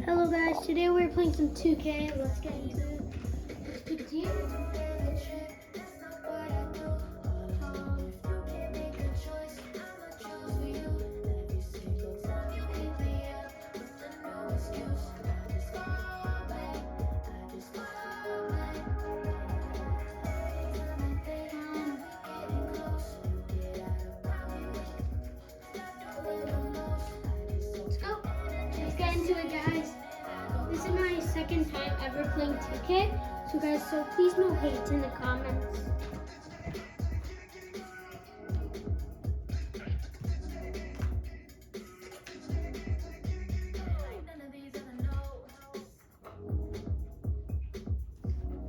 Hello guys, today we're playing some 2K. Let's get into it. Let's pick a team. Let's go. Let's get into it, guys. This is my second time ever playing 2K, so please no hate in the comments.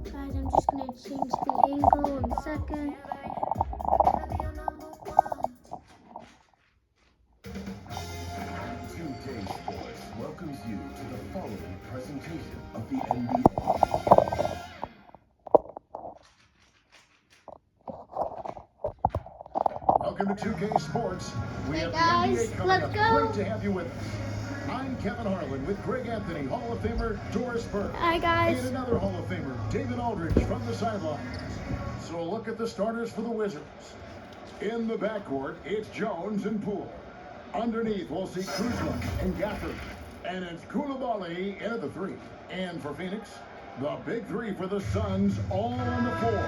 Guys, I'm just gonna change the angle in a second. Welcomes you to the following presentation of the NBA. Welcome to 2K Sports. We have guys, the NBA coming let's up. go. Great to have you with us. I'm Kevin Harlan with Greg Anthony, Hall of Famer Doris Burke. Hi guys. And another Hall of Famer, David Aldridge from the sidelines. So look at the starters for the Wizards. In the backcourt, it's Jones and Poole. Underneath, we'll see Kuzma and Gafford. And it's Koulibaly in at the three. And for Phoenix, the big three for the Suns all on the floor.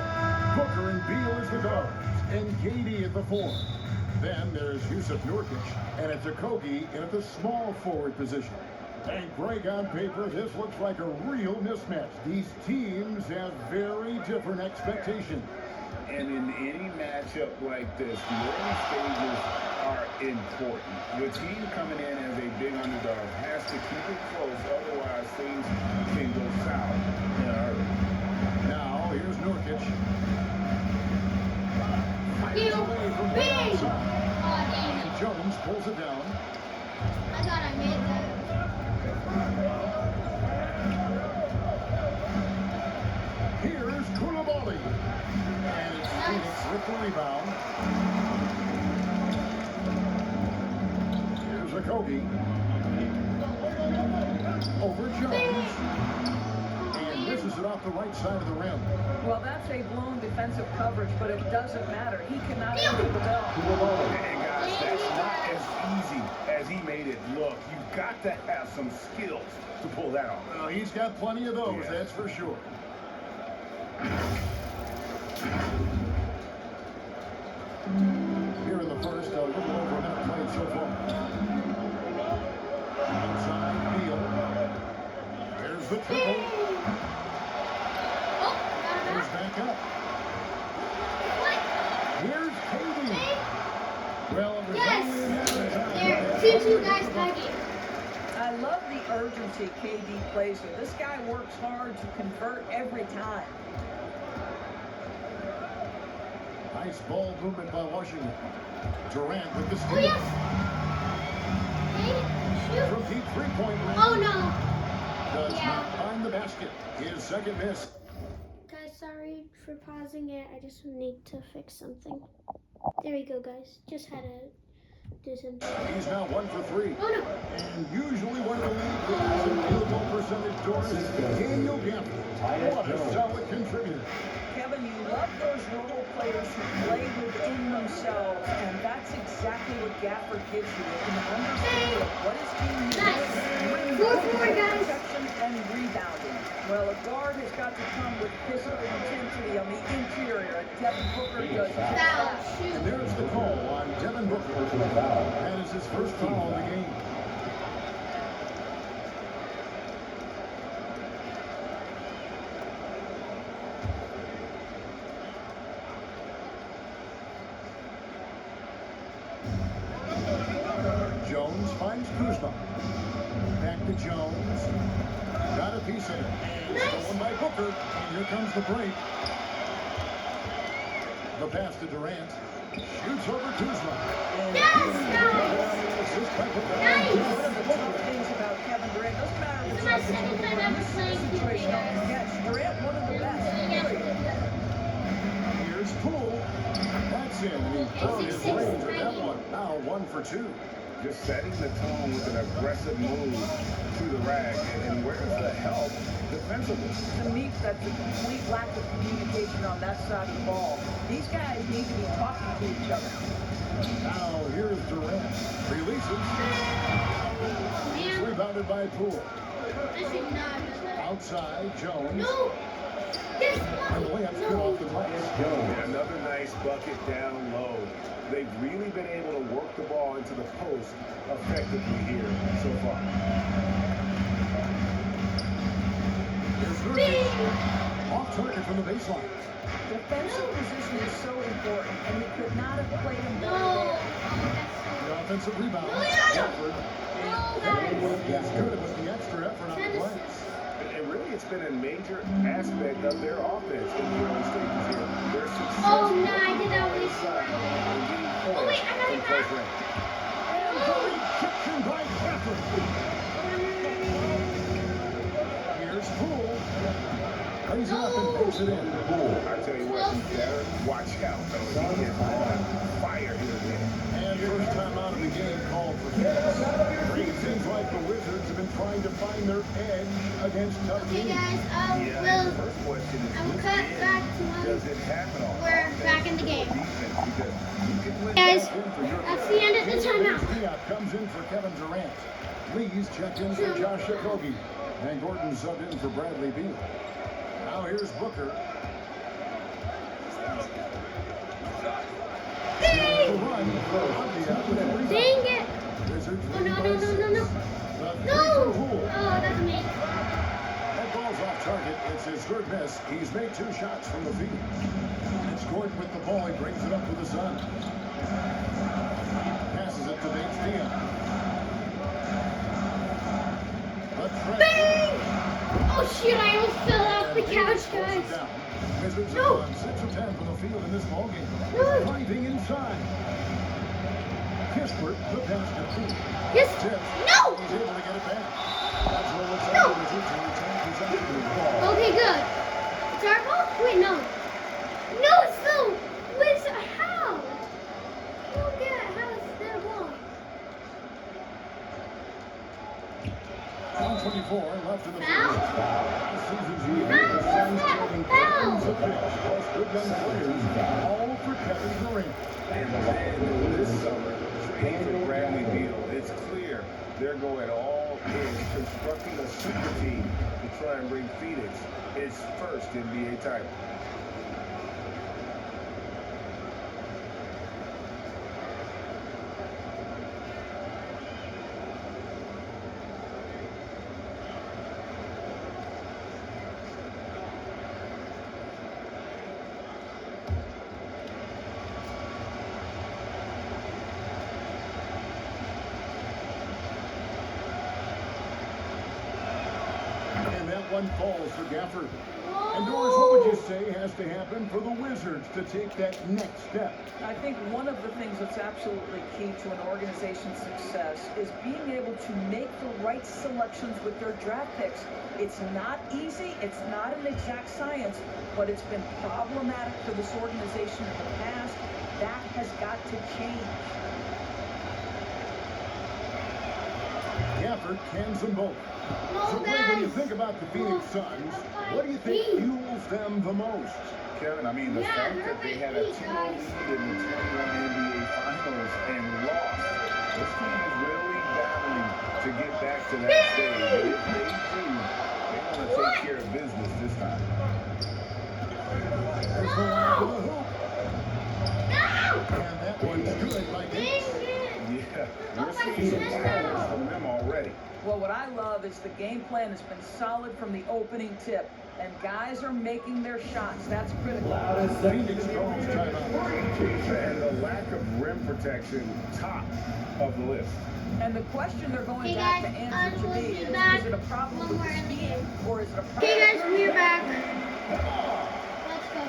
Booker and Beal as the guards, and KD at the four. Then there's Yusuf Nurkic, and it's Okogie in at the small forward position. And Greg, on paper, this looks like a real mismatch. These teams have very different expectations. And in any matchup like this, the early stages are important. The team coming in as a big underdog has to keep it close, otherwise things can go south in a hurry. Now, here's Nurkic. Fires You away from the big! outside. Oh, dang And it. Jones pulls it down. I thought I made that. Here's Koulibaly. And it's Phoenix with the rebound. Here's Okogie. Over Jones. And misses it off the right side of the rim. Well, that's a blown defensive coverage, but it doesn't matter. He cannot enter the bell. And guys, that's not as easy as he made it look. You've got to have some skills to pull that off. Well, he's got plenty of those, Yeah. that's for sure. Here in the first, a little over a minute played so far. Inside Beal. There's the triple. Oh, Here's back up. Here's KD. Well, it was Yes! only a matter of There, time. 2-2 guys tie game. I love the urgency KD plays with. This guy works hard to convert every time. Nice ball movement by Washington. Durant with the steal. Oh yes! Hey, From shoot. deep three-point range. Oh no! Does Yeah. not find the basket. His second miss. Guys, sorry for pausing it. I just need to fix something. There we go, guys. Just had to do something. He's now 1 for 3. Oh no! And usually one of the lead guys in field goal percentage, Doris, Daniel Gafford. What a solid contributor. Kevin, you love those role players who play within themselves, and that's exactly what Gafford gives you. You can understand what his team needs. Nice. Bring 4-4, guys. protection and rebounding. Well, a guard has got to come with physical intensity on the interior. Devin Booker does just Foul. that. Shoot. And there's the call on Devin Booker. That is his first foul of the game. Jones finds Kuzma. Back to Jones. Got a piece of it. And Nice. stolen by Booker. And here comes the break. The pass to Durant. Shoots over Kuzma. And Yes, assist by Booker. Nice. One of the tough things about Kevin Durant, doesn't matter if This is it's my like the second time Booker ever playing situation. 2K. Yes, Durant, one of the best. Period. Here's Poole. That's in. He found his range with that one. Now 1 for 2. just setting the tone with an aggressive move to the rack. And where's the help defensively? To me, that's a complete lack of communication on that side of the ball. These guys need to be talking to each other. Now here's Durant. Releases. He's Man, rebounded by Poole. I should not have done that. Outside, Jones. No! This And the one! layup's good off the glass. And another nice bucket down low. They've really been able to work the ball into the post effectively here so far. Here's Nurkic. Bing! Off target from the baseline. Defensive position is so important, and he could not have played him better No! there. The offensive rebound. No, yeah. Gafford. No, guys! He's good with the extra effort on the glass. And really, it's been a major aspect of their offense in the early stages here. Their success. Oh, no, I did that way. Oh, wait, I got it back. And the rejection by Gafford. Here's Poole. Lays it up and takes it in. I tell you what, you better watch out, though. He is on fire here today. And first time out of the game called for Kansas. It seems like the Wizards have been trying to find their edge against tough Okay, teams. guys, Yeah, the first question is, I will which cut end back to when does it happen on? we're Offense back in the game. or defense? Because you can win Guys, that game for your that's the end of the timeout. Diop comes in for Kevin Durant. Lee's checked in for Josh Okogie. And Gordon subbed in for Bradley Beal. Now here's Booker. Dang! The run for Diop with a rebound. Dang it! Wizards Oh, lead no, by no, no, six. no, no. The No! three for Poole. Oh, that's me. That ball's off target. It's his third miss. He's made 2 shots from the field. It's Gordon with the ball. He brings it up with the Sun. Passes it to Bates Diop. Bang! Oh, shoot, I almost fell off the couch, guys. Wizards No. have gone 6 of 10 from the field in this ballgame. No. Driving inside. Kispert put down to Poole. Yes! Tips. No! He's able to get it back. That's what looks like No. the Wizards will retain possession of the ball. Okay, good. It's our ball? Wait, no. No, it's the Wizard. How? I don't get it. How is their ball? 124 left in the Foul? first. Last season's year, Foul? the What's Suns that? trading Foul? thousands of picks plus good young players, all for Kevin Durant. And then this summer, trading for Bradley Beal, it's clear they're going all in, constructing a super team to try and bring Phoenix its first NBA title. And that one falls for Gafford. And Doris, what would you say has to happen for the Wizards to take that next step? I think one of the things that's absolutely key to an organization's success is being able to make the right selections with their draft picks. It's not easy, it's not an exact science, but it's been problematic for this organization in the past. That has got to change. Gafford cans them both. No, So, Greg, when you guys. think about the Phoenix Suns, what do you think fuels them the most? Kevin, I mean, the Yeah, fact they're that they my had a feet, 2-0 guys. lead in the 21 NBA Finals and lost. This team is really battling to get back to that stage. And if they do, they're going to take care of business this time. There's the line to the hoop. No! And that one's good by Dang Gates. it! Yeah, Oh, we're my seeing some goodness. progress from them already. Well, what I love is the game plan has been solid from the opening tip, and guys are making their shots. That's critical. Phoenix calls timeout. And the lack of rim protection, top of the list. And the question they're going Hey, back guys, to answer to we'll me be is back it a problem when with we're the in the scheme, game. or is it a problem? Okay, guys, we're back. Let's go.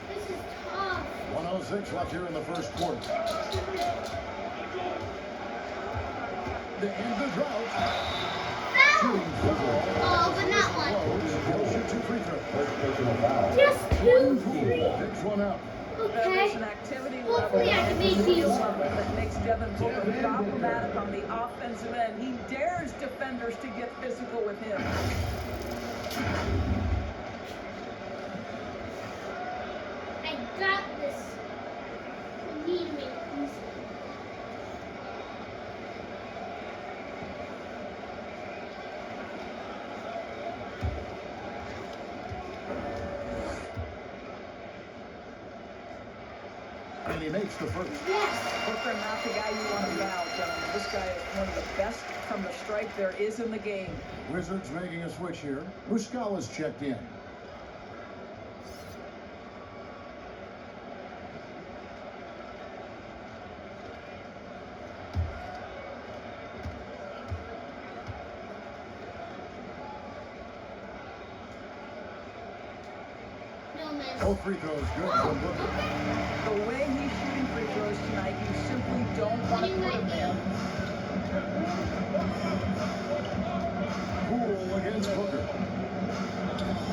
This is tough. 106 left here in the first quarter. The end of the drought. Foul! Shooting foul. Oh, but not one. Close. He'll shoot 2 free throws. Just Jordan two. Poole picks one up. There's an activity level Hopefully I can and make a these. skill level that makes Devin Booker problematic on the offensive end. He dares defenders to get physical with him. I got this. I need to make these. And he makes the first. Yes. Booker, not the guy you want to foul, gentlemen. This guy is one of the best from the stripe there is in the game. Wizards making a switch here. Muscala's checked in. No miss. Both free throws good from Booker. The way he's shooting free throws tonight, you simply don't want to put him there. Poole against Booker.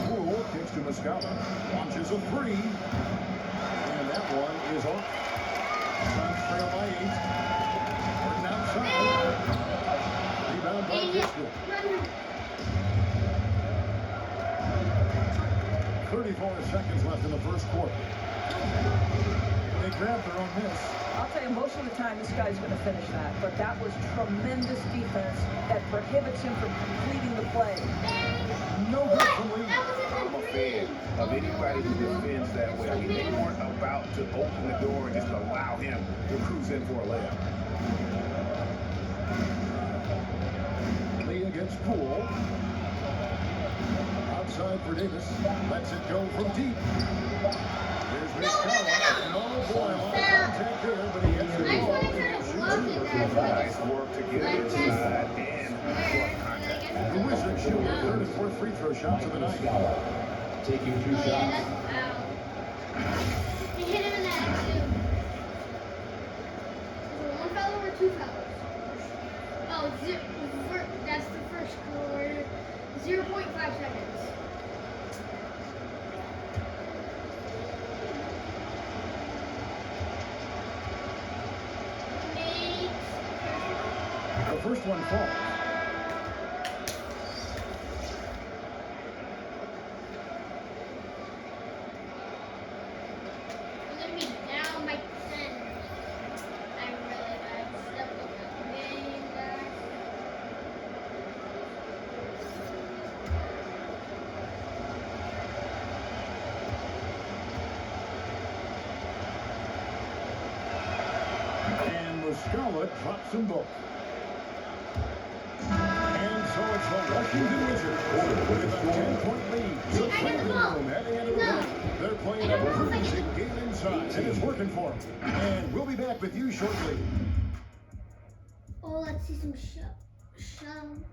Poole kicks to Muscala. Launches a three. And that one is off. Suns trail by 8. Gordon outside. Rebound by Dang it. Driscoll. Run. 34 seconds left in the first quarter. They grabbed their own miss. I'll tell you, most of the time this guy's going to finish that, but that was tremendous defense that prohibits him from completing the play. No good from Lee. I'm a fan of anybody who defends that way. I mean, they weren't about to open the door and just allow him to cruise in for a layup. Lee against Poole. Outside for Davis. Lets it go from deep. Here's Muscala. And oh boy, a lot of contact there, but he gets it. I just want to try to block it, guys. Nice work to get it inside and block contact. The Wizards shoot their third and fourth free throw shots of the night. Taking two Oh, yeah, shots. that's foul. They hit him in that too. Is it one foul or two fouls? Oh, that's the first quarter. 0.5 seconds. The first one falls. I'm gonna be down by 10. I really bad step up the game, guys. And Muscala drops them both. And so it's the Washington Wizards with a 10-point lead. The playing room heading into the night. They're playing a cruising game inside, and it's working for them. And we'll be back with you shortly. Oh, let's see some shows.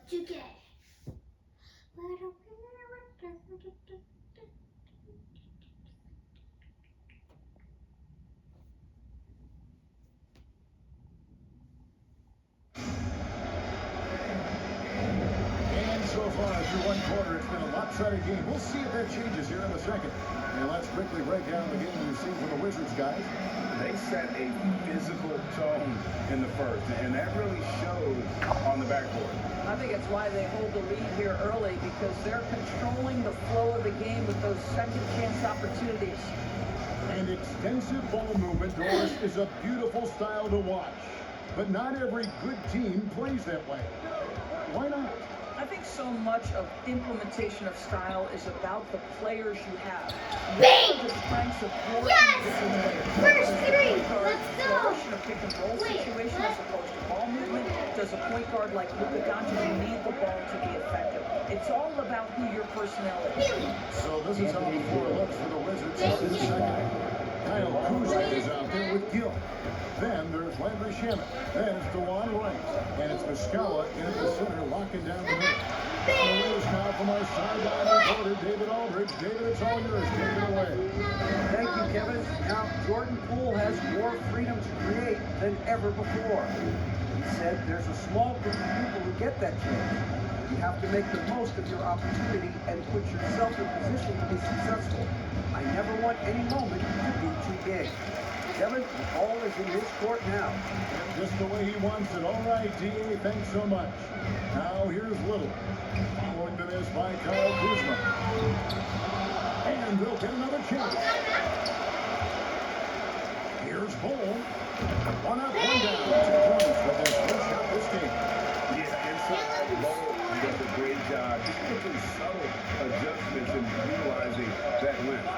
Juke. And so far through one quarter, it's been a lopsided game. We'll see if that changes here in a second. And let's quickly break down the game we've seen from the Wizards, guys. They set a physical tone in the first, and that really showed on the backboard. I think it's why they hold the lead here early, because they're controlling the flow of the game with those second chance opportunities. And extensive ball movement, Doris, is a beautiful style to watch. But not every good team plays that way. Why not? I think so much of implementation of style is about the players you have. Bang! The strengths of your Yes! individual players. First three! Point guard Let's go! flourish in a pick and roll Wait, situation what? as opposed to ball movement. Does a point guard like Luka Doncic need the ball to be effective? It's all about who your personnel is. Really? So this is how the floor looks for the Wizards in the second. Kyle Kuzma is out there with Gill. Then there's Landry Shamet. Then it's DeJuan Wright. And it's Muscala in at the center, locking down the middle. The news now from our sideline reporter, David Aldridge. David, it's all yours. Take it away. Thank you, Kevin. Now, Jordan Poole has more freedom to create than ever before. He said there's a small group of people who get that chance. You have to make the most of your opportunity and put yourself in position to be successful. I never want any moment to be too big. Kevin, the ball is in his court now. Just the way he wants it. All right, D.A., thanks so much. Now here's Little. Following the miss by Kyle Kuzma. And they'll get another chance. Here's Bull. One up, one down. 2 points for this first shot this game. Yeah, inside Bull does a great job. Just making subtle adjustments and utilizing that length.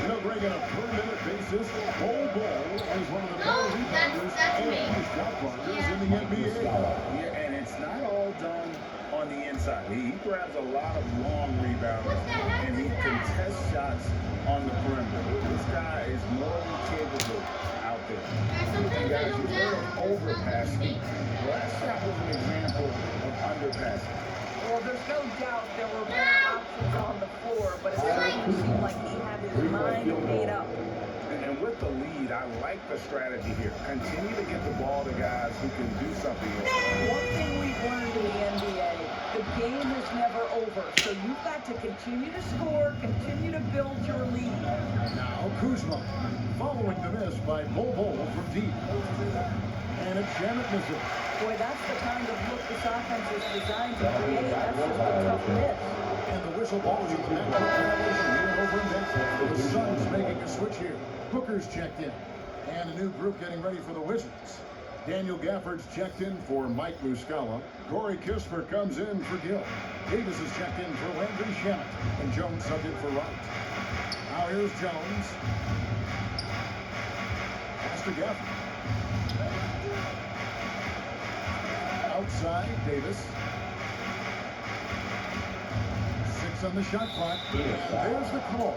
You know, Greg, on a per-minute basis, Bull is one of the better rebounders and shot blockers in the NBA. Yeah, and it's not all done on the inside. He grabs a lot of long rebounds, and he contests shots on the perimeter. This guy is more than capable out there. And guys, you've heard of overpassing. Last shot was an example of underpassing. Well, there's no doubt there were better options on the floor, but it certainly seemed like he had his mind made up. And with the lead, I like the strategy here. Continue to get the ball to guys who can do something with it. One thing we've learned in the NBA, the game is never over. So you've got to continue to score, continue to build your lead. Now Kuzma, following the miss by Bull from deep. And it's Janet Missing. Boy, that's the kind of look this offense is designed to create. That's just a tough miss. And the whistle blows in the backcourt violation here over in Memphis. The Suns making a switch here. Booker's checked in. And a new group getting ready for the Wizards. Daniel Gafford's checked in for Mike Muscala. Corey Kispert comes in for Gill. Davis is checked in for Landry Shamet. And Jones subbed in for Wright. Now here's Jones. Pass to Gafford. Outside, Davis. 6 on the shot clock. And there's the call.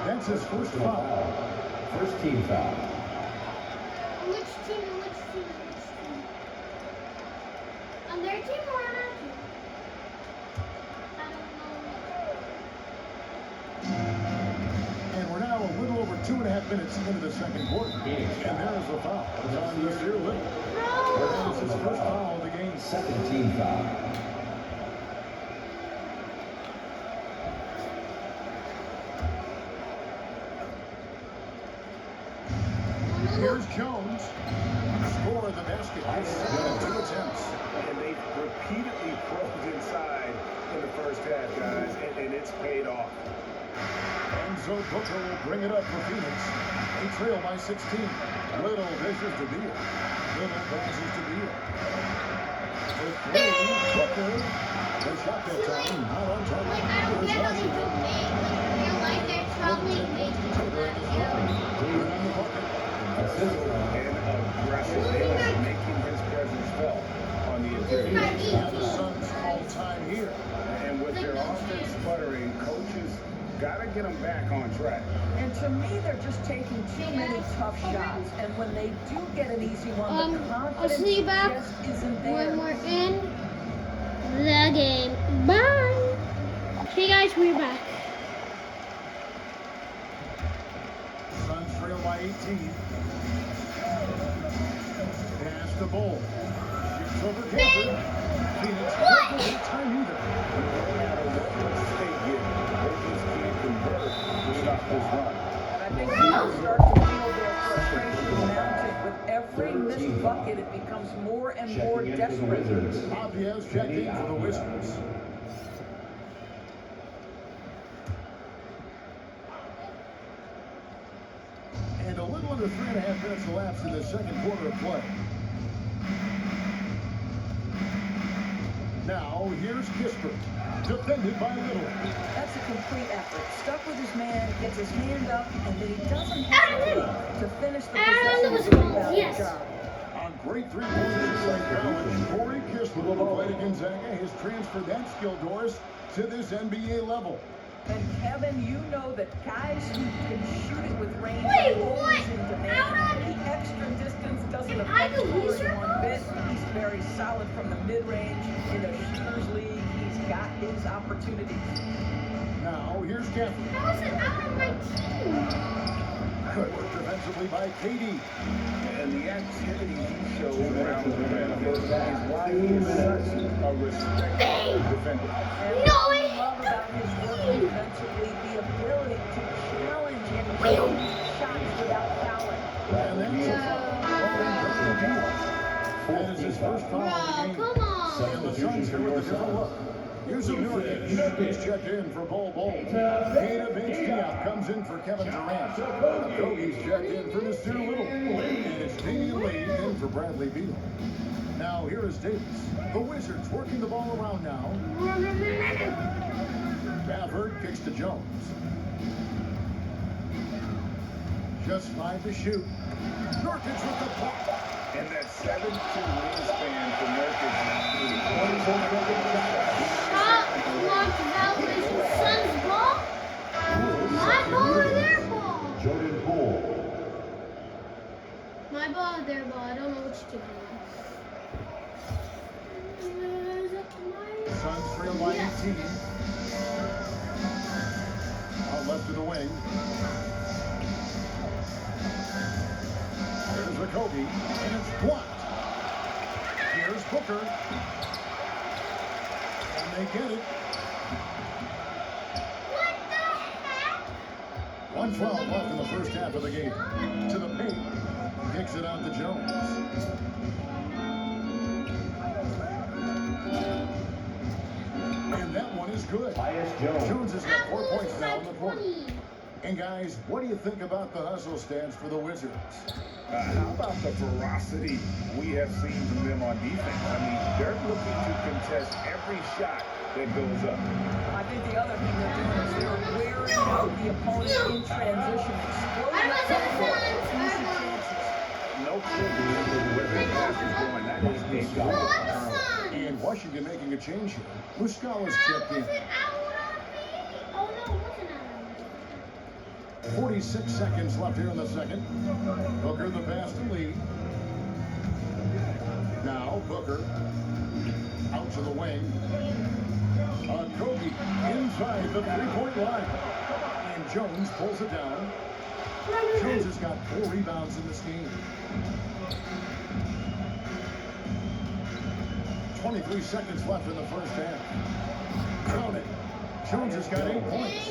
That's his first foul. First team foul. Which team? On their team or on our team? I don't know. And we're now a little over 2.5 minutes into the second quarter. And there's the foul. It's on Nasir Little. That's his first foul of the game. Second team foul. Here's Jones. Score the basket. He's got 2 attempts. And they repeatedly closed inside in the first half, guys, and it's paid off. Enzo Booker will bring it up for Phoenix. They trail by 16. Little dishes to Beal. Little passes to Beal. The three, Booker. The shot that time, not on target. I don't Here's get them Washington. too big. I feel like they're probably big to Put in the bucket. And aggressive. They are making his presence felt on the interior. Now the Suns all-time here. And with their offense sputtering, coaches got to get them back on track. And to me, they're just taking too many tough shots. And when they do get an easy one, the I'll confidence see you back just isn't there. when we're in the game. Bye. Okay, guys, we're back. Suns trail by 18. Pass the Bull. Shoots over Gafford. Phoenix What? doesn't get time either. No matter what state get, they just can't convert to stop this run. And I think people start to feel their frustration mounting. With every missed bucket, it becomes more and more Checking in for the desperate. Wizards. Obvious checked in for the Wizards. And a little under 3.5 minutes elapsed in the second quarter of play. Now, here's Kispert, defended by Little. That's a complete effort. Stuck with his man, gets his hand up, and then he doesn't hesitate to finish the possession with a rebound Yes. job. On great three-pointers at college, Corey Kispert, who played at Gonzaga, has transferred that skill, Doris, to this NBA level. And Kevin, you know that guys who can shoot it with range Wait, are always what? in demand. The extra distance doesn't Can I affect do scoring research? one bit. He's very solid from the mid-range. In the shooters league, he's got his opportunities. Now, here's Gafford. That wasn't out of my team. Good work defensively by KD. And the activity he shows around the rim is why he is such a respected defender. And No, what it I love about his work hit me. defensively, the ability to challenge and take shots without fouling. And that's a foul. That is his first foul Bro, of the game. come on. And the Suns here with a different look. Yusuf Nurkic is checked in for Bol Bol. Keita Bates-Diop comes in for Kevin Durant. Kobe's checked in for Nasir Little. And it's Damian Lee in for Bradley Beal. Now here is Davis. The Wizards working the ball around now. Baffert kicks to Jones. Just 5 to shoot. Nurkic with the block. And that 7'2" wingspan for Nurkic is Blocked Valorant Suns ball? My ball or their ball? Jordan Poole. My ball or their ball? I don't know which to do. Suns trail by 18. Out left to the wing. There's a Kobe, and it's blocked. Here's Booker. And they get it. What the heck? 1:12 left in the first half of the game. To the paint. Kicks it out to Jones. And that one is good. Tyus Jones. Jones has got 4 points now in the quarter. And guys, what do you think about the hustle stance for the Wizards? How about the ferocity we have seen from them on defense? I mean, they're looking to contest every shot that goes up. I think the other thing they're doing is they're wearing out the opponent in transition, exploiting the front court, easy chances. No clue where their pass is going. That is a No, I'm the Suns. And Washington making a change here. Muscala's checked in. Was it out on me? Oh no, it wasn't out on me. 46 seconds left here in the second. Booker the pass to Lee. Now Booker out to the wing. Kobe inside the three-point line. And Jones pulls it down. Jones has got 4 rebounds in this game. 23 seconds left in the first half. Count it. Jones has got 8 points.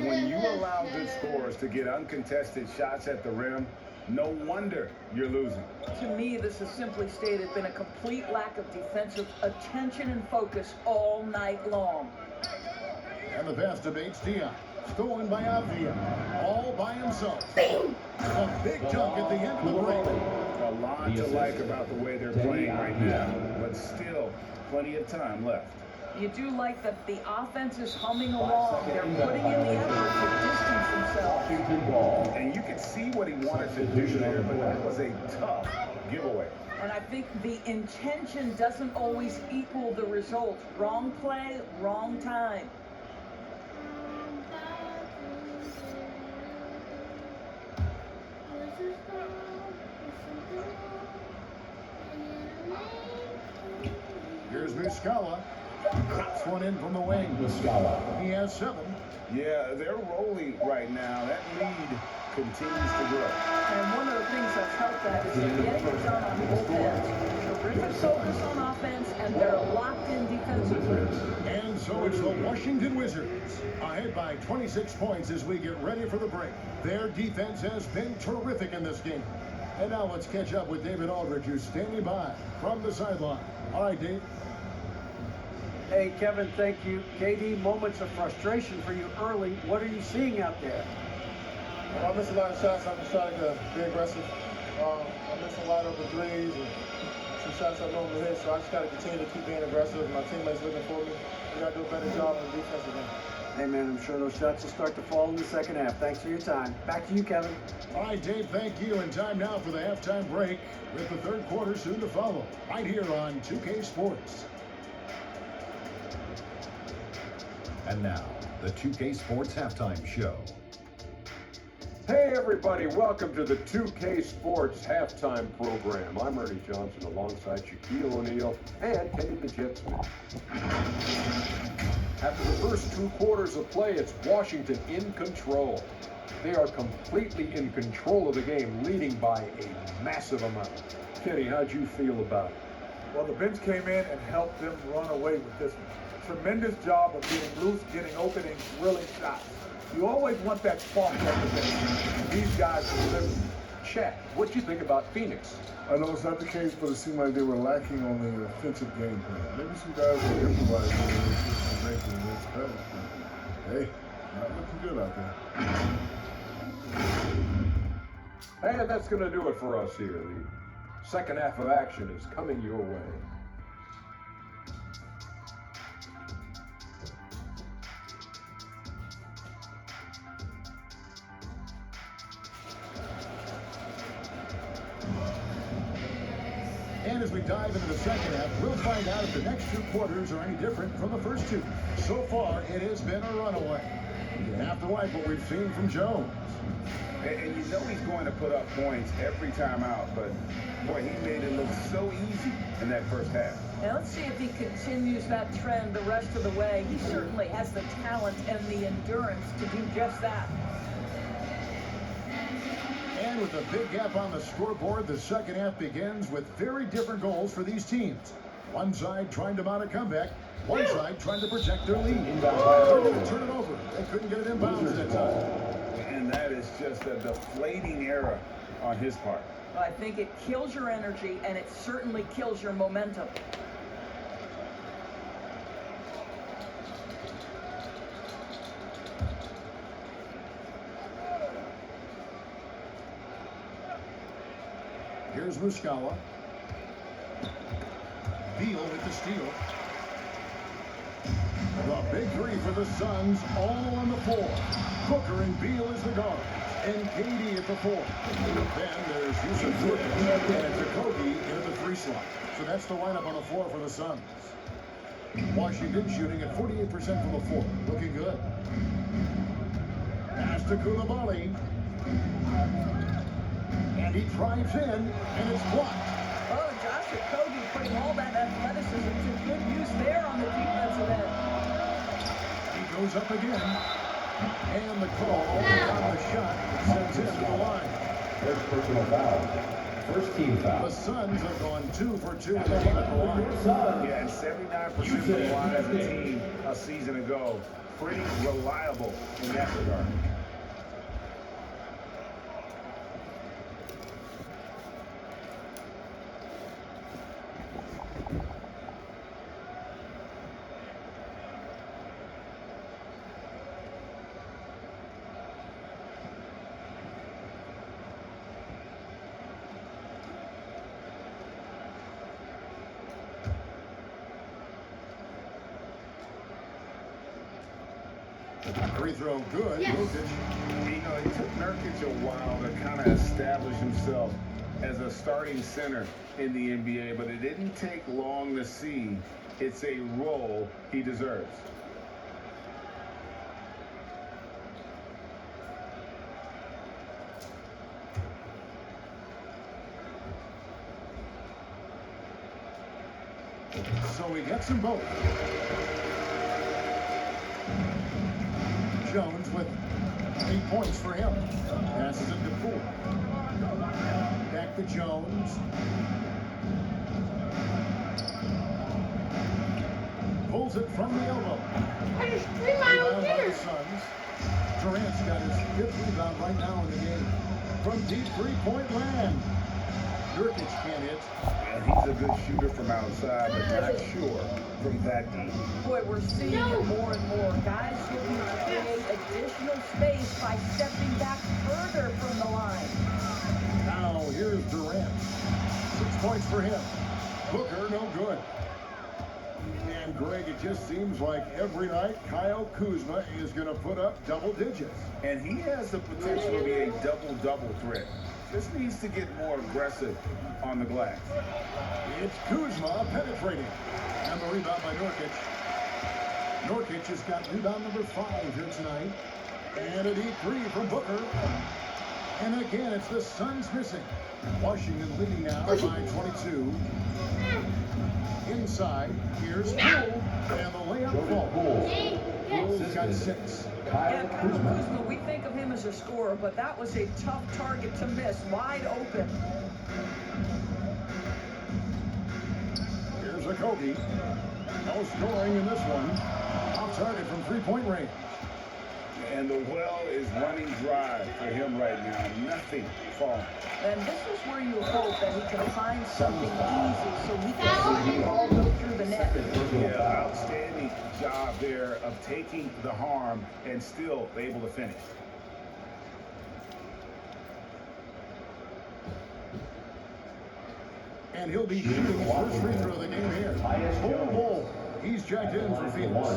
When you allow good scorers to get uncontested shots at the rim, no wonder you're losing. To me, this has simply stated been a complete lack of defensive attention and focus all night long. And the pass to Bates-Diop. Stolen by Avdia. All by himself. A big dunk at the end of the break. A lot to like about the way they're playing right now, but still plenty of time left. You do like that the offense is humming along. They're putting in the effort to distance themselves. Washington ball. And you could see what he wanted to do there, but that was a tough giveaway. And I think the intention doesn't always equal the result. Wrong play, wrong time. Here's Muscala. Drops one in from the wing. Muscala. He has 7. Yeah, they're rolling right now. That lead continues to grow. And one of the things that's helped that is they're getting it done on both ends. Terrific focus on offense, and they're locked in defensively. And so it's the Washington Wizards ahead by 26 points as we get ready for the break. Their defense has been terrific in this game. And now let's catch up with David Aldridge, who's standing by from the sideline. All right, Dave. Hey, Kevin, thank you. KD, moments of frustration for you early. What are you seeing out there? I miss a lot of shots. I'm just trying to be aggressive. I miss a lot of the threes and some shots I normally hit, so I just got to continue to keep being aggressive. My teammates looking for me. We got to do a better job on the defensive end. Hey, man, I'm sure those shots will start to fall in the second half. Thanks for your time. Back to you, Kevin. All right, Dave, thank you. And time now for the halftime break with the third quarter soon to follow. Right here on 2K Sports. And now, the 2K Sports Halftime Show. Hey everybody, welcome to the 2K Sports Halftime Program. I'm Ernie Johnson alongside Shaquille O'Neal and Kenny the Jet Smith. After the first 2 quarters of play, it's Washington in control. They are completely in control of the game, leading by a massive amount. Kenny, how'd you feel about it? Well, the bench came in and helped them run away with this one. Tremendous job of getting loose, getting open, and drilling shots. You always want that spark off the bench. These guys deliver. Shaq, what'd you think about Phoenix? I know it's not the case, but it seemed like they were lacking on the offensive game plan. Maybe some guys were improvising and making the next pass. Hey, not looking good out there. And that's going to do it for us here. The second half of action is coming your way. And as we dive into the second half, we'll find out if the next two quarters are any different from the first two. So far, it has been a runaway. You have to like what we've seen from Jones. And you know he's going to put up points every time out, but boy, he made it look so easy in that first half. Now let's see if he continues that trend the rest of the way. He certainly has the talent and the endurance to do just that. And with a big gap on the scoreboard, the second half begins with very different goals for these teams. One side trying to mount a comeback, one side trying to protect their lead. They're going to turn it over. They couldn't get it inbounds that time. And that is just a deflating error on his part. I think it kills your energy, and it certainly kills your momentum. Here's Muscala. Beal with the steal. The big three for the Suns, all on the floor. Booker and Beal as the guards, and KD at the four. Then there's Yusuf Nurkic and Jacoby into the three slot. So that's the lineup on the floor for the Suns. Washington shooting at 48% from the floor, looking good. Pass to Koulibaly. And he drives in, and it's blocked. Oh, Josh Jacoby putting all that athleticism to good use there on the defensive end. He goes up again. And the call on the shot sends him to the line. First personal foul. First team foul. The Suns have gone 2 for 2 at the line. Yeah, and 79% from the line as a team a season ago. Pretty reliable in that regard. Free throw good. Yes. Nurkic. You know, it took Nurkic a while to kind of establish himself as a starting center in the NBA, but it didn't take long to see it's a role he deserves. So he gets them both. Jones with 8 points for him. Passes it to Poole. Back to Jones. Pulls it from the elbow. I just 3 miles Rebound by the here. Suns. Durant's got his 5th rebound right now in the game. From deep three-point land. Nurkic can't hit. And he's a good shooter from outside, but not sure from that deep. Boy, we're seeing it more and more. Guys looking to create additional space by stepping back further from the line. Now here's Durant. 6 points for him. Booker, no good. And Greg, it just seems like every night Kyle Kuzma is going to put up double digits. And he has the potential to be a double-double threat. Just needs to get more aggressive on the glass. It's Kuzma penetrating. And the rebound by Nurkic. Nurkic has got rebound number 5 here tonight. And a deep three from Booker. And again, it's the Suns missing. Washington leading now by 22. Inside, here's Poole. And the layup falls. Poole's got got 6. Yeah, Kyle Kuzma, we think of him as a scorer, but that was a tough target to miss, wide open. Here's Okogie. No scoring in this one. Off target from 3-point range. And the well is running dry for him right now. Nothing falling. And this is where you hope that he can find something easy so he can see the ball go through the net. Yeah, outstanding job there of taking the harm and still able to finish. And he'll be shooting his first free throw of the game here. Bol. He's checked in for Phoenix.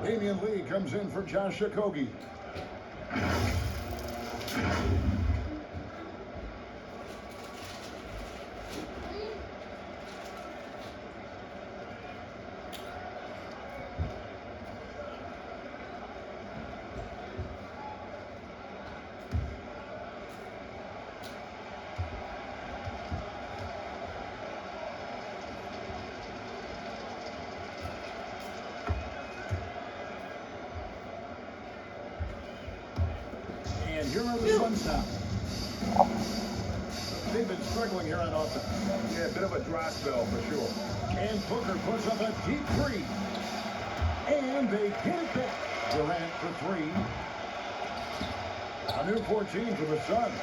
Damian Lee comes in for Josh Okogie. And here are the Suns now. They've been struggling here on offense. Yeah, a bit of a dry spell for sure. And Booker puts up a deep 3. And they get it back. Durant for 3. A new 14 for the Suns.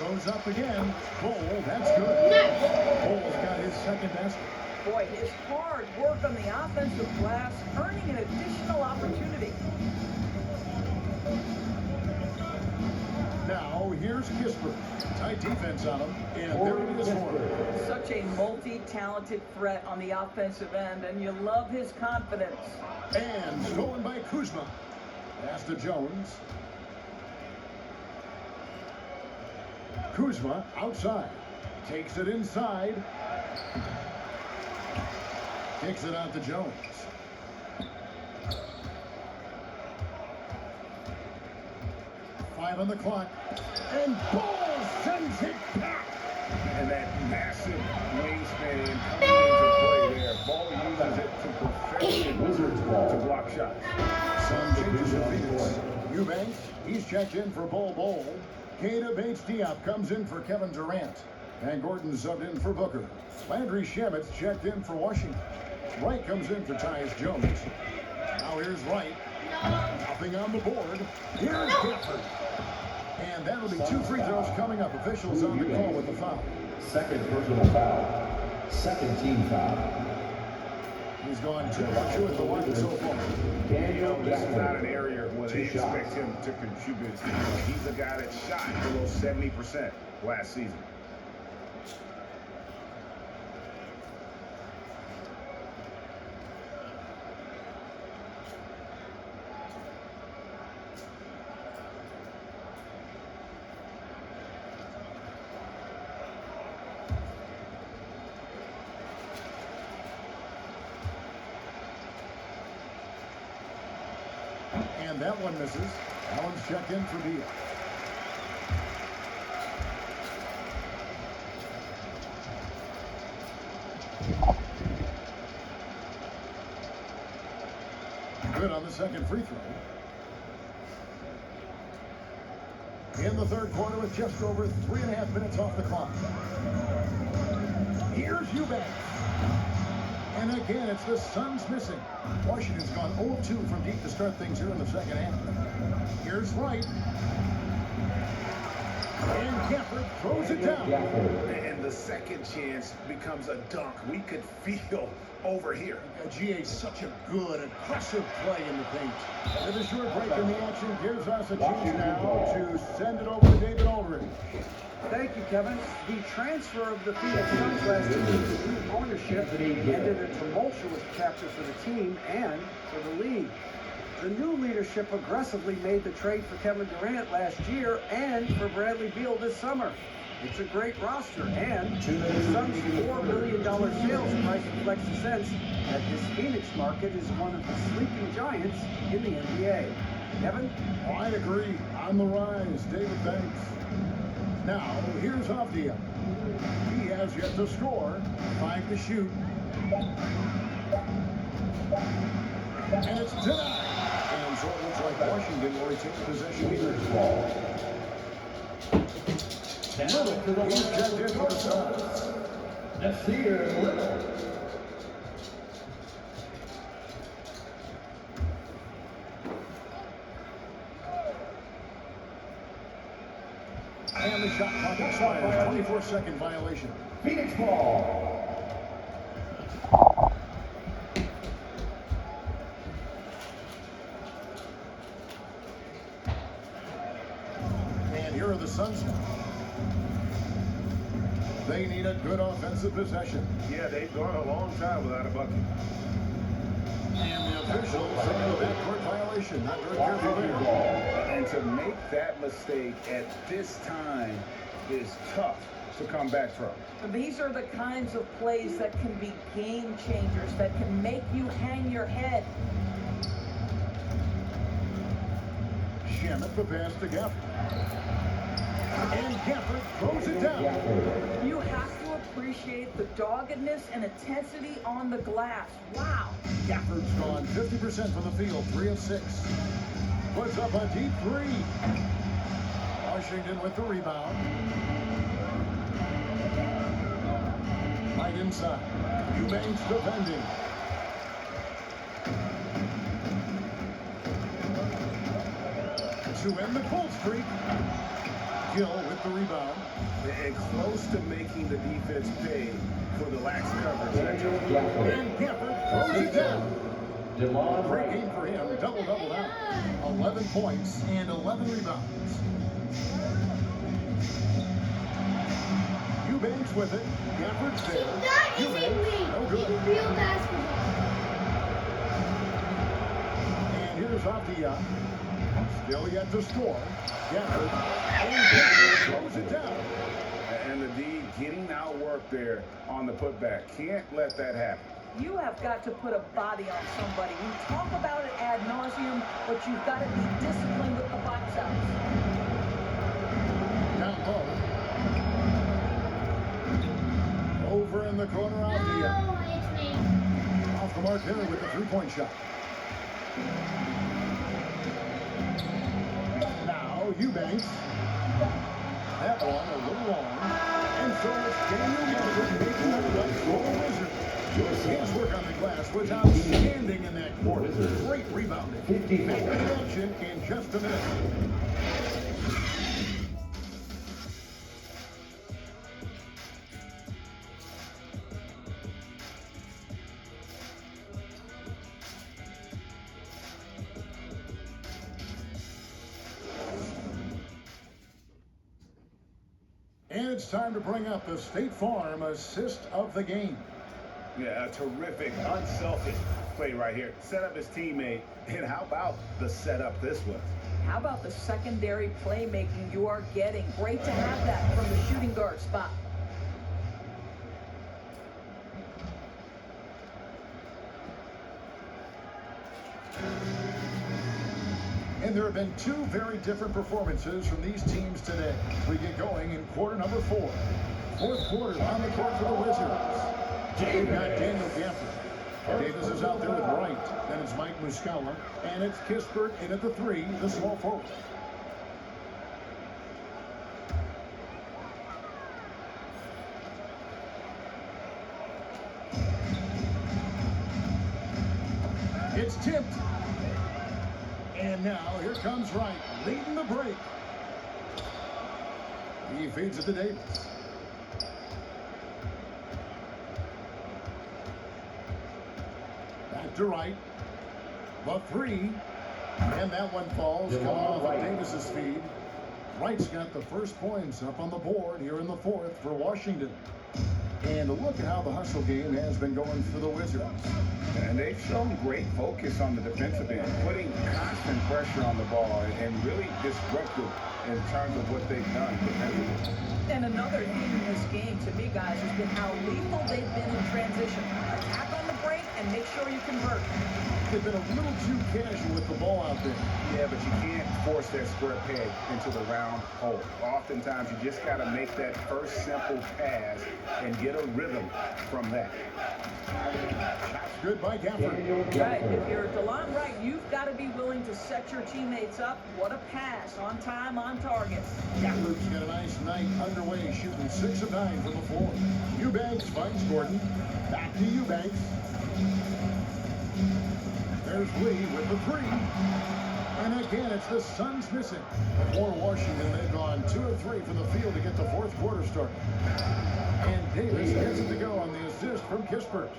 Goes up again. Bol, that's good. Bol's got his second basket. Boy, his hard work on the offensive glass, earning an additional opportunity. Now, here's Kispert. Tight defense on him, and there it is for him. Such a multi-talented threat on the offensive end, and you love his confidence. And stolen by Kuzma. Pass to Jones. Kuzma outside. Takes it inside. Kicks it out to Jones. Five on the clock. And Bol sends it back. And that massive wingspan coming into play there. Ball uses it to perfection Wizards ball. to block shots. Sun changes to Phoenix. Eubanks, he's checked in for Bol. Keita Bates-Diop comes in for Kevin Durant. And Gordon subbed in for Booker. Landry Shamet's checked in for Washington. Wright comes in for Tyus Jones. Now here's Wright. Nothing on the board. Here's Gafford. And that'll be 2 free throws coming up. Officials on the call with the foul. Second personal foul. Second team foul. He's gone 2 with the one so far. Daniel This is not an Gafford. area where they expect him to contribute. He's a guy that shot below 70% last season. And that one misses. Allen's checked in for Beal. Good on the second free throw. In the third quarter with just over 3.5 minutes off the clock. Here's Eubanks. And again, it's the Suns missing. Washington's gone 0-2 from deep to start things here in the second half. Here's Wright. And Gafford throws it down. And the second chance becomes a dunk. We could feel over here. GA, such a good, aggressive play in the paint. With a short break in the action, gives us a chance now to send it over to David Aldridge. Thank you, Kevin. The transfer of the Phoenix Suns last year to new ownership ended a tumultuous chapter for the team and for the league. The new leadership aggressively made the trade for Kevin Durant last year and for Bradley Beal this summer. It's a great roster, and the Suns' $4 billion sales price reflects the sense that this Phoenix market is one of the sleeping giants in the NBA. Kevin? Oh, I agree. On the rise, David, thanks. Now, here's Avdia. He has yet to score. 5 to shoot. And it's denied. And so it looks like Washington will retain possession. Wizards ball. Little, he's checked in for the Suns. Nasir Little. And the shot clock expires. 24-second violation. Phoenix ball. And here are the Suns now. They need a good offensive possession. Yeah, they've gone a long time without a bucket. And the officials say the backcourt violation. Not very careful there. And to make that mistake at this time is tough to come back from. These are the kinds of plays that can be game changers, that can make you hang your head. Shamet the pass to Gafford. And Gafford throws it down. You have to appreciate the doggedness and intensity on the glass. Wow. Gafford's gone 50% from the field, 3 of 6. Puts up a deep 3. Washington with the rebound. Right inside. Eubanks defending. To end the cold streak. Gill with the rebound. And close to making the defense pay for the lax coverage. And Gafford throws it down. DeMond Great Wright. game for him. Double-double out. 11 points and 11 rebounds. Eubanks with it. Gafford's there. That isn't Eubanks, me. no good. It's real basketball. And here's Avdia. Still yet to score. Gafford. And Gafford throws it down. And the D getting outworked there on the putback. Can't let that happen. You have got to put a body on somebody. We talk about it ad nauseum, but you've got to be disciplined with the box outs. Down low. Over in the corner, Avdia. No, it's me. Off the mark there with the three-point shot. Now, Eubanks. That one a little long. And so it's Daniel Gafford making the right for the Wizards. His work on the glass was outstanding in that quarter. Great rebounding. 54. Back in action in just a minute. And it's time to bring up the State Farm assist of the game. Yeah, a terrific, unselfish play right here. Set up his teammate. And how about the setup this was? How about the secondary playmaking you are getting? Great to have that from the shooting guard spot. And there have been two very different performances from these teams today. We get going in quarter number 4. Fourth quarter on the court for the Wizards. They've got Daniel Gafford. Davis is out there with Wright. Then it's Mike Muscala. And it's Kispert in at the 3, the small forward. It's tipped. And now here comes Wright, leading the break. He feeds it to Davis. Back to Wright. The 3. And that one falls, coming off of Davis's feed. Wright's got the first points up on the board here in the 4th for Washington. And look at how the hustle game has been going for the Wizards. And they've shown great focus on the defensive end, putting constant pressure on the ball and really disruptive in terms of what they've done defensively. And another theme in this game, to me, guys, has been how lethal they've been in transition. Attack on the break and make sure you convert. They've been a little too casual with the ball out there. Yeah, but you can't force that square peg into the round hole. Oftentimes, you just got to make that first simple pass and get a rhythm from that. That's good by Gafford. Right, if you're DeLon Wright, you've got to be willing to set your teammates up. What a pass, on time, on target. Gafford's got a nice night underway, shooting 6 of 9 from the floor. Eubanks finds Gordon. Back to Eubanks. There's Lee with the 3. And again, it's the Suns missing. For Washington, they've gone 2 of 3 from the field to get the fourth quarter started. And Davis gets it to go on the assist from Kispert.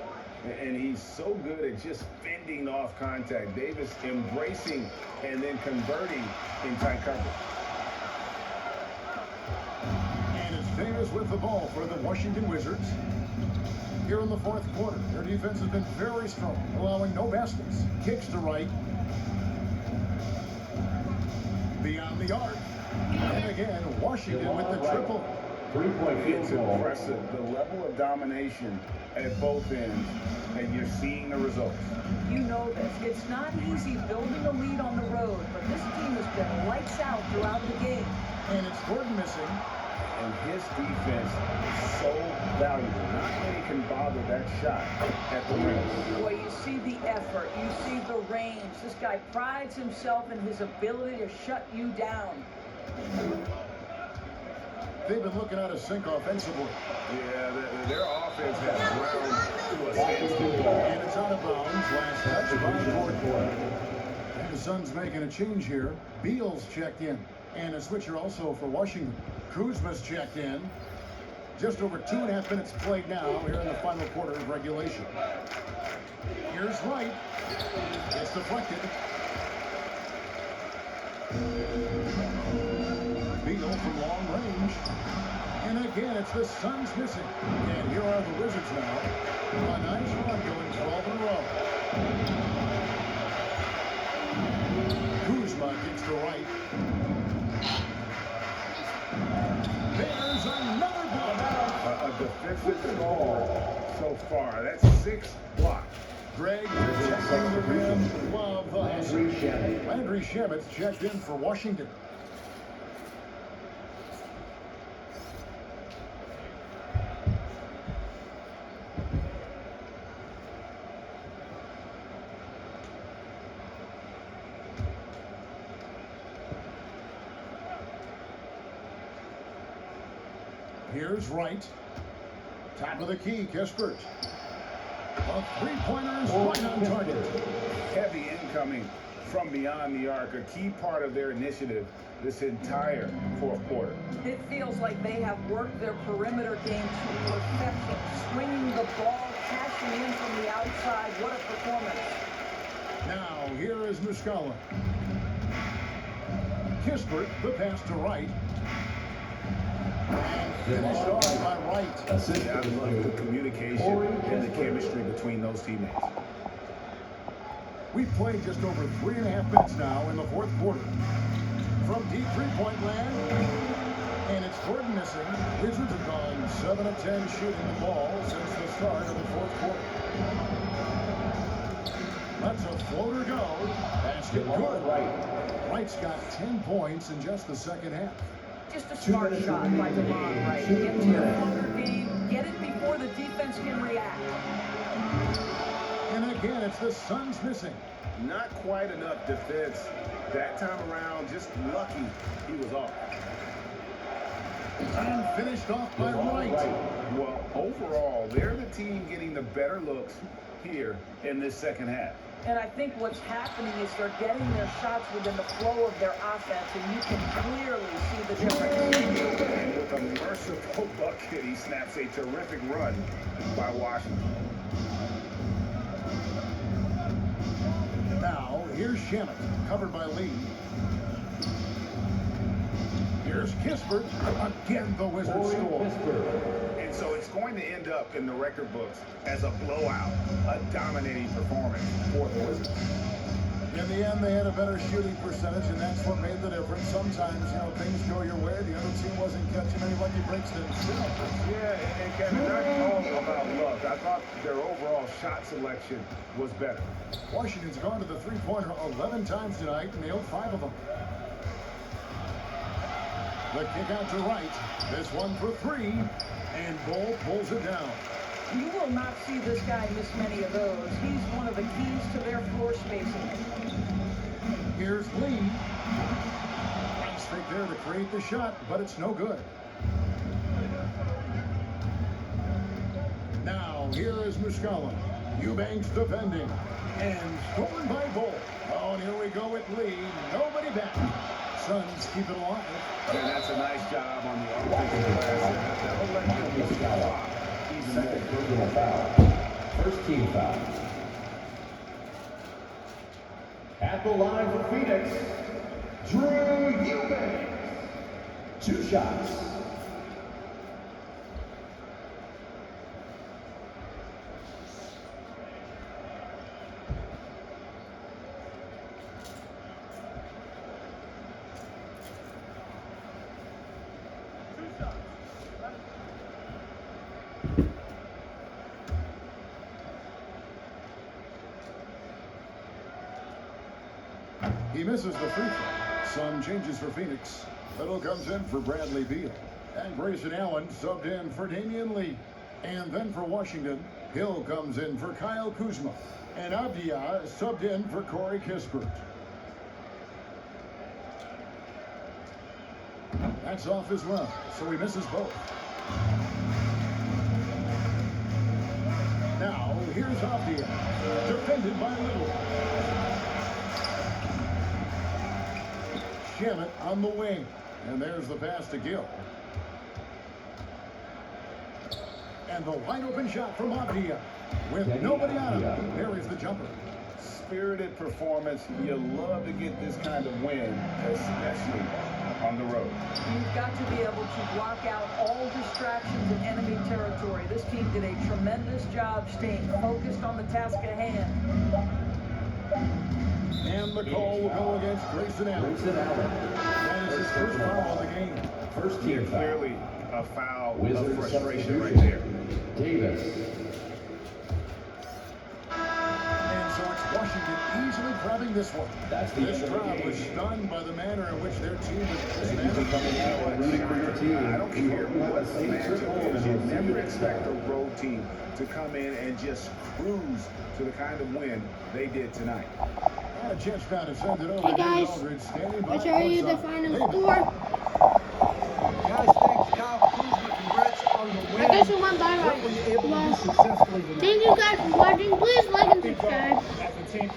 And he's so good at just fending off contact. Davis embracing and then converting in tight coverage. And it's Davis with the ball for the Washington Wizards. Here in the fourth quarter, their defense has been very strong, allowing no baskets. Kicks to right. Beyond the arc. And again, Washington with the triple. Three-point field It's goal. impressive, the level of domination at both ends, and you're seeing the results. You know this. It's not easy building a lead on the road, but this team has been lights out throughout the game. And it's Gordon missing. And his defense is so valuable. Not many can bother that shot at the rim. Boy, you see the effort, you see the range. This guy prides himself in his ability to shut you down. They've been looking out of sync offensively. Yeah, their offense has ground to a standstill. And it's out of bounds. Last touch by Gordon. And the Suns making a change here. Beal's checked in. And a switcher also for Washington. Kuzma's checked in. Just over 2.5 minutes played now here in the final quarter of regulation. Here's Wright. It's deflected. Beal from long range. And again, it's the Suns missing. And here are the Wizards now. A nice run going 12 in a row. Kuzma gets to right. There's another block. A defensive score so far. That's 6 blocks. Greg protecting the rim. Love the hustle. Landry Shamet's checked in for Washington. Here's Wright. Top of the key, Kispert. A three-pointer is right on target. Heavy incoming from beyond the arc, a key part of their initiative this entire fourth quarter. It feels like they have worked their perimeter game to perfection, swinging the ball, cashing in from the outside. What a performance. Now, here is Muscala. Kispert, the pass to Wright. And finished off by Wright. I love the communication and the chemistry between those teammates. We've played just over 3.5 minutes now in the fourth quarter. From deep three-point land, and it's Gordon missing. Wizards have gone 7 of 10 shooting the ball since the start of the fourth quarter. That's a floater go. Basket good. Wright's got 10 points in just the second half. Just a smart shot by DeLon Wright. Get to your floater game, get it before the defense can react. And again, it's the Suns missing. Not quite enough defense that time around. Just lucky he was off. And finished off by Wright. Well, overall, they're the team getting the better looks here in this second half. And I think what's happening is they're getting their shots within the flow of their offense, and you can clearly see the difference. And with a merciful bucket, he snaps a terrific run by Washington. Now, here's Shamet, covered by Lee. Here's Kispert. Again, the Wizards score. And so it's going to end up in the record books as a blowout, a dominating performance for the Wizards. In the end, they had a better shooting percentage, and that's what made the difference. Sometimes, things go your way. The other team wasn't catching any lucky breaks themselves. Yeah, and Kevin, that's all about luck. I thought their overall shot selection was better. Washington's gone to the three-pointer 11 times tonight, nailed 5 of them. The kick out to right. This one for 3, and Bull pulls it down. You will not see this guy miss many of those. He's one of the keys to their floor spacing. Here's Lee. Nice fake there to create the shot, but it's no good. Now, here is Muscala. Eubanks defending. And stolen by Bull. Oh, and here we go with Lee. Nobody back. Suns keep it alive. And that's a nice job on the offensive glass. That'll let them stop even Second more. personal foul. First team foul. At the line for Phoenix, Drew Eubanks. 2 shots. He misses the free throw. Sun changes for Phoenix. Little comes in for Bradley Beal. And Grayson Allen subbed in for Damian Lee. And then for Washington, Hill comes in for Kyle Kuzma. And Avdia subbed in for Corey Kispert. That's off as well, so he misses both. Now, here's Avdia, defended by Little. Shamet on the wing. And there's the pass to Gill. And the wide open shot from Avdia. With nobody out of it. There is the jumper. Spirited performance. You love to get this kind of win, especially on the road. You've got to be able to block out all distractions in enemy territory. This team did a tremendous job staying focused on the task at hand. And the call will go against Grayson Allen. That is his first foul of the game. First team foul. Clearly a foul of Wizards frustration right substitution. there. Davis. And so it's Washington easily grabbing this one. That's the This end of the crowd game. was stunned by the manner in which their team was Thank you for dismantled. coming out and rooting for your team. I don't care what the matchup is. You and never expect a road team to come in and just cruise to the kind of win they did tonight. And a chance now to send it over Hey to David guys, Aldridge, standing by I'll show you the courtside. final David. score. Guys, thanks Kyle Kuzma. Congrats on the win. I guess we went by What were you able to do right. successfully tonight? Thank you guys for watching. Please like and subscribe. As a team